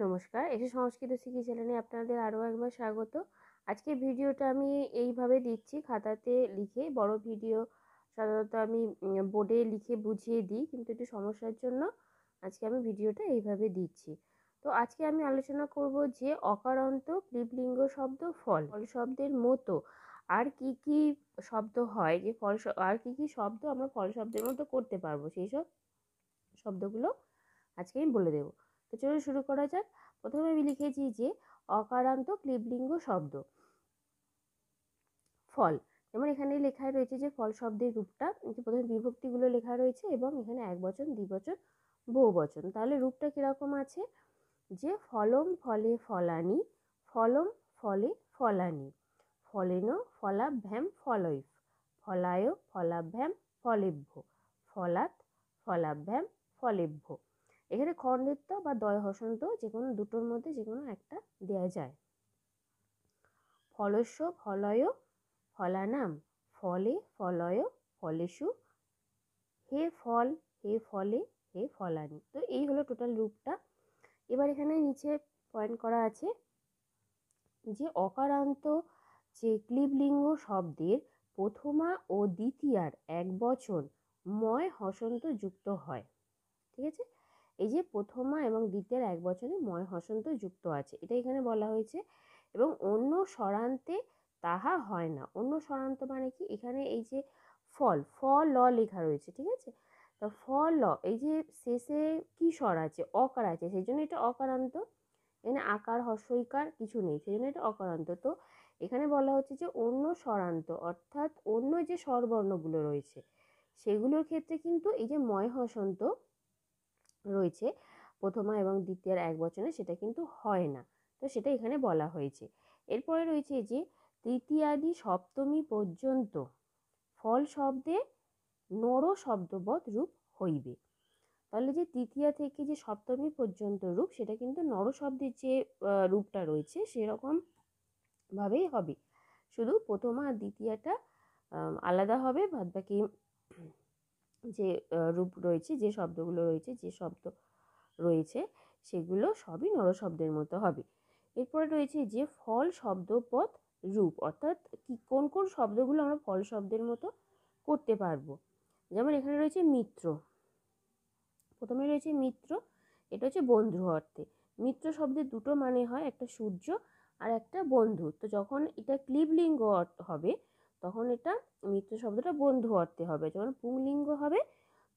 নমস্কার, এসে সংস্কৃত শিখি চ্যানেলে আপনাদের আরও একবার স্বাগত। আজকে ভিডিওটা আমি এইভাবে দিচ্ছি, খাতাতে লিখে। বড় ভিডিও সাধারণত আমি বোর্ডে লিখে বুঝিয়ে দিই, কিন্তু একটু সমস্যার জন্য আজকে আমি ভিডিওটা এইভাবে দিচ্ছি। তো আজকে আমি আলোচনা করব যে অকারান্ত ক্লিবলিঙ্গ শব্দ ফল শব্দের মতো আর কি কি শব্দ হয়, যে আর কি কি শব্দ আমরা ফল শব্দের মতো করতে পারবো, সেই সব শব্দগুলো আজকে আমি বলে দেবো। তো চলুন শুরু করা যাক। প্রথমে আমি লিখেছি যে অকারান্ত ক্লিবলিঙ্গ শব্দ ফল। যেমন এখানে লেখা রয়েছে যে ফল শব্দের রূপটা, প্রথমে বিভক্তিগুলো লেখা রয়েছে এবং এখানে একবচন, দ্বিবচন, বহুবচন। তাহলে রূপটা কিরকম আছে, যে ফলম ফলে ফলানি, ফলম ফলে ফলানি, ফলেন ফলাভ্যাম ফলৈফ, ফলায় ফলাভ্যাম ফলেভ্য, ফলাৎ ফলাভ্যাম ফলেভ্য। এখানে খণ্ডেত্ব বা দয় হসন্ত যে কোনো দুটোর মধ্যে যে কোনো একটা দেয়া যায়। ফলস্য ফলয় ফলানাম, ফলে ফলয় ফলেষু, হে ফল হে ফলে হে ফলানি। তো এই হলো টোটাল রূপটা। এবার এখানে নিচে পয়েন্ট করা আছে যে অকারান্ত যে ক্লিবলিঙ্গ শব্দের প্রথমা ও দ্বিতীয়ার একবচন ময় হসন্ত যুক্ত হয়। ঠিক আছে, এই যে প্রথমা এবং দ্বিতীয়ার একবচনে ময় হসন্ত যুক্ত আছে, এটা এখানে বলা হয়েছে। এবং অন্য স্বরান্তে তাহা হয় না। অন্য স্বরান্ত মানে কি, এখানে এই যে ফল ল লেখা রয়েছে, ঠিক আছে, তো ল, এই যে শেষে কি স্বর আছে, অকার আছে, সেই জন্য এটা অকারান্ত। এখানে আকার হস্যইকার কিছু নেই, সেই জন্য এটা অকারান্ত। তো এখানে বলা হচ্ছে যে অন্য স্বরান্ত, অর্থাৎ অন্য যে স্বরবর্ণগুলো রয়েছে সেগুলোর ক্ষেত্রে কিন্তু এই যে ময় হসন্ত রয়েছে প্রথমা এবং দ্বিতীয়ার একবচনে, সেটা কিন্তু হয় না। তো সেটা এখানে বলা হয়েছে। এরপরে রয়েছে যে তৃতীয়াদি সপ্তমী পর্যন্ত ফল শব্দে নর শব্দবৎ রূপ হইবে। তাহলে যে তৃতীয়া থেকে যে সপ্তমী পর্যন্ত রূপ, সেটা কিন্তু নর শব্দের যে রূপটা রয়েছে সেরকম ভাবেই হবে, শুধু প্রথমা আর দ্বিতীয়াটা আলাদা হবে। বাদ বাকি যে রূপ রয়েছে, যে শব্দগুলো রয়েছে, যে শব্দ রয়েছে সেগুলো সবই নর শব্দের মতো হবে। এরপরে রয়েছে যে ফল শব্দপদ রূপ, অর্থাৎ কি কোন কোন শব্দগুলো আমরা ফল শব্দের মতো করতে পারবো। যেমন এখানে রয়েছে মিত্র, প্রথমে রয়েছে মিত্র, এটা হচ্ছে বন্ধু অর্থে। মিত্র শব্দের দুটো মানে হয়, একটা সূর্য আর একটা বন্ধু। তো যখন এটা ক্লিবলিঙ্গ অর্থ হবে তখন এটা মিত্র শব্দটা বন্ধু অর্থে হবে, যখন পুংলিঙ্গ হবে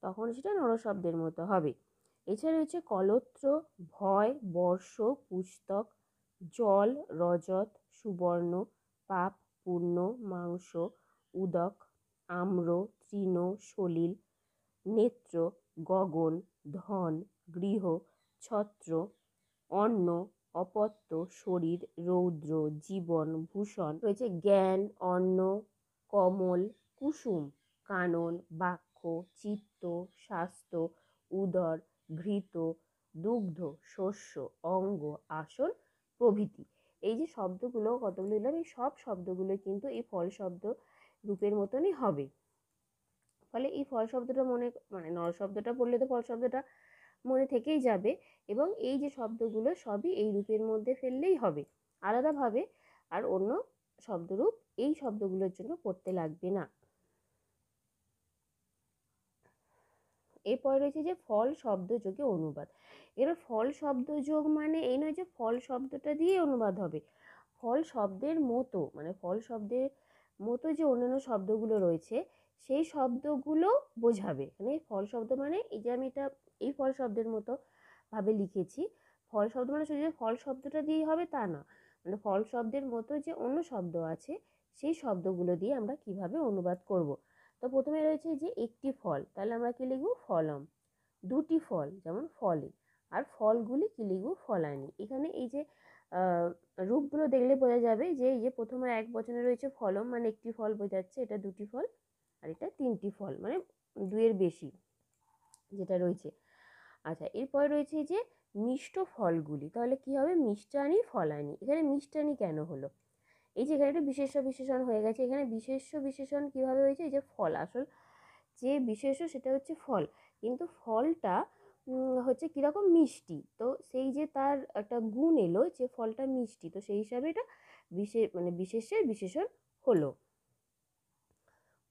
তখন সেটা নর শব্দের মতো হবে। এছাড়া রয়েছে কলত্র, ভয়, বর্ষ, পুস্তক, জল, রজত, সুবর্ণ, পাপ, পূর্ণ, মাংস, উদক, আম্র, তৃণ, সলিল, নেত্র, গগন, ধন, গৃহ, ছত্র, অন্ন, অপত্য, শরীর, রৌদ্র, জীবন, ভূষণ। রয়েছে জ্ঞান, অন্ন, কমল, কুসুম, কানন, বাক্য, চিত্ত, স্বাস্থ্য, উদর, ঘৃত, দুগ্ধ, শস্য, অঙ্গ, আসন প্রভৃতি। এই যে শব্দগুলো কতগুলো দিলাম, এই সব শব্দগুলো কিন্তু এই ফল শব্দ রূপের মতনই হবে। ফলে এই ফল শব্দটা মানে নর শব্দটা পড়লে তো ফল শব্দটা মনে থেকেই যাবে, এবং এই যে শব্দগুলো সবই এই রূপের মধ্যে ফেললেই হবে, আলাদাভাবে আর অন্য শব্দরূপ এই শব্দগুলোর জন্য পড়তে লাগবে না। এরপরে রয়েছে যে ফল শব্দ যোগে অনুবাদ। এবার ফল শব্দ যোগ মানে এই নয় যে ফল শব্দটা দিয়ে অনুবাদ হবে, ফল শব্দের মতো, মানে ফল শব্দের মতো যে অন্যান্য শব্দগুলো রয়েছে সেই শব্দগুলো বোঝাবে। মানে ফল শব্দ মানে এই যে আমি এটা এই ফল শব্দের মতো ভাবে লিখেছি, ফল শব্দ মানে শুধু যে ফল শব্দটা দিয়েই হবে তা না, মানে ফল শব্দের মতো যে অন্য শব্দ আছে সেই শব্দগুলো দিয়ে আমরা কিভাবে অনুবাদ করব। তো প্রথমে রয়েছে যে একটি ফল, তাহলে আমরা কি লিখব, ফলম। দুটি ফল, যেমন ফলে। আর ফলগুলি কি লিখব, ফলানি। এখানে এই যে রূপগুলো দেখলে বোঝা যাবে যে এই যে প্রথমে এক বচনে রয়েছে ফলম, মানে একটি ফল বোঝাচ্ছে, এটা দুটি ফল, আর এটা তিনটি ফল, মানে দুইয়ের বেশি যেটা রয়েছে। আচ্ছা, এরপরে রয়েছে যে মিষ্ট ফলগুলি, তাহলে কি হবে, মিষ্টানি ফলানি। এখানে মিষ্টানি কেন হলো, এই যে এখানে একটা বিশেষ্য বিশেষণ হয়ে গেছে। এখানে বিশেষ্য বিশেষণ কিভাবে হয়েছে, এই যে ফল, আসল যে বিশেষ্য সেটা হচ্ছে ফল, কিন্তু ফলটা হচ্ছে কীরকম মিষ্টি, তো সেই যে তার একটা গুণ এলো যে ফলটা মিষ্টি, তো সেই হিসাবে এটা বিশেষের বিশেষণ হলো।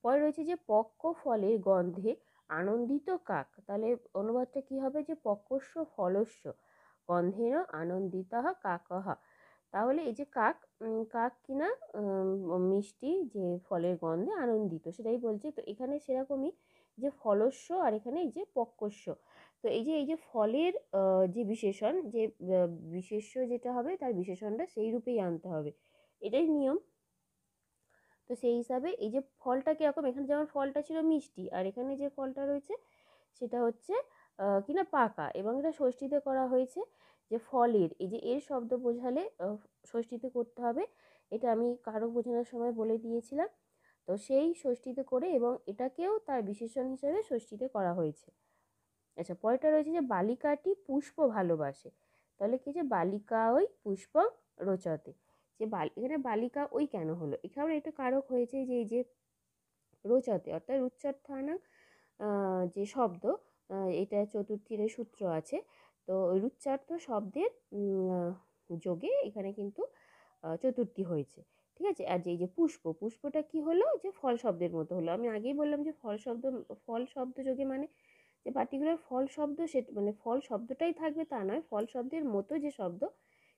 পরে রয়েছে যে পক্ক ফলের গন্ধে আনন্দিত কাক, তাহলে অনুবাদটা কি হবে যে পক্কস্য ফলস্য গন্ধেন আনন্দিতঃ কাকঃ। তাহলে এই যে কাক, কাক কিনা মিষ্টি যে ফলের গন্ধে আনন্দিত সেটাই বলছে। তো এখানে সেরকমই যে ফলস্য আর এখানে এই যে পক্কস্য, তো এই যে ফলের যে বিশেষণ, যে বিশেষ্য যেটা হবে তার বিশেষণটা সেই রূপেই আনতে হবে, এটাই নিয়ম। তো সেই হিসাবে এই যে ফলটা কীরকম, এখানে যেমন ফলটা ছিল মিষ্টি আর এখানে যে ফলটা রয়েছে সেটা হচ্ছে কিনা পাকা, এবং এটা ষষ্ঠীতে করা হয়েছে যে ফলের, এই যে এর শব্দ বোঝালে ষষ্ঠীতে করতে হবে, এটা আমি কারক বোঝানোর সময় বলে দিয়েছিলাম। তো সেই ষষ্ঠীতে করে এবং এটাকেও তার বিশেষণ হিসেবে ষষ্ঠীতে করা হয়েছে। আচ্ছা, পরেরটা রয়েছে যে বালিকাটি পুষ্প ভালোবাসে, তাহলে কি যে বালিকা ওই পুষ্পং রোচতে, যে এখানে বালিকা ওই কেন হলো, এখানে এটা কারক হয়েছে যে এই যে রোচতে অর্থাৎ রুচ্চার্থানাং যে শব্দ, এটা চতুর্থীর সূত্র আছে, তো রুচ্চার্থ শব্দের যোগে এখানে কিন্তু চতুর্থী হয়েছে, ঠিক আছে। আর যে এই যে পুষ্পটা কি হলো, যে ফল শব্দের মতো হলো। আমি আগেই বললাম যে ফল শব্দ যোগে মানে যে পার্টিকুলার ফল শব্দ, সে মানে ফল শব্দটাই থাকবে তা নয়, ফল শব্দের মতো যে শব্দ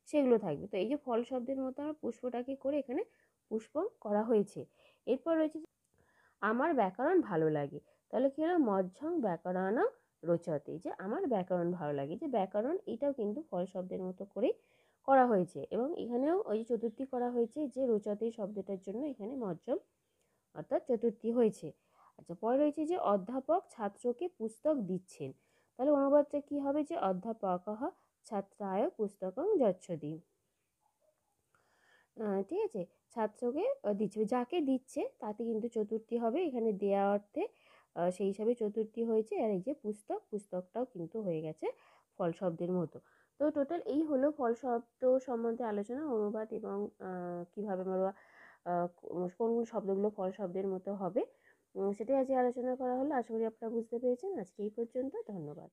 সেগুলো থাকবে। তো এই যে ফল শব্দের মতো আমার পুষ্পটাকে করে এখানে পুষ্পং করা হয়েছে। এরপর রয়েছে আমার ব্যাকরণ ভালো লাগে, তাহলে কি হলো মজ্ঝং ব্যাকরণ রোচতে, যে আমার ব্যাকরণ ভালো লাগে, যে ব্যাকরণ এটাও কিন্তু ফল শব্দের মতো করেই করা হয়েছে, এবং এখানেও ওই চতুর্থী করা হয়েছে যে রোচতে শব্দটার জন্য এখানে মজ্ঝম অর্থাৎ চতুর্থী হয়েছে। আচ্ছা, পরে রয়েছে যে অধ্যাপক ছাত্রকে পুস্তক দিচ্ছেন, তাহলে অনুবাদটা কি হবে যে অধ্যাপক ছাত্রায় পুস্তকং যচ্ছতি, ঠিক আছে। ছাত্রকে দিচ্ছে, যাকে দিচ্ছে তাতে কিন্তু চতুর্থী হবে, এখানে দেয়া অর্থে সেই হিসাবে চতুর্থী হয়েছে। আর এই যে পুস্তকটাও কিন্তু হয়ে গেছে ফল শব্দের মতো। তো টোটাল এই হলো ফল শব্দ সম্বন্ধে আলোচনা, অনুবাদ এবং কীভাবে আমরা কোন শব্দগুলো ফল শব্দের মতো হবে সেটাই আজকে আলোচনা করা হলো। আশা করি আপনারা বুঝতে পেরেছেন। আজকে এই পর্যন্ত, ধন্যবাদ।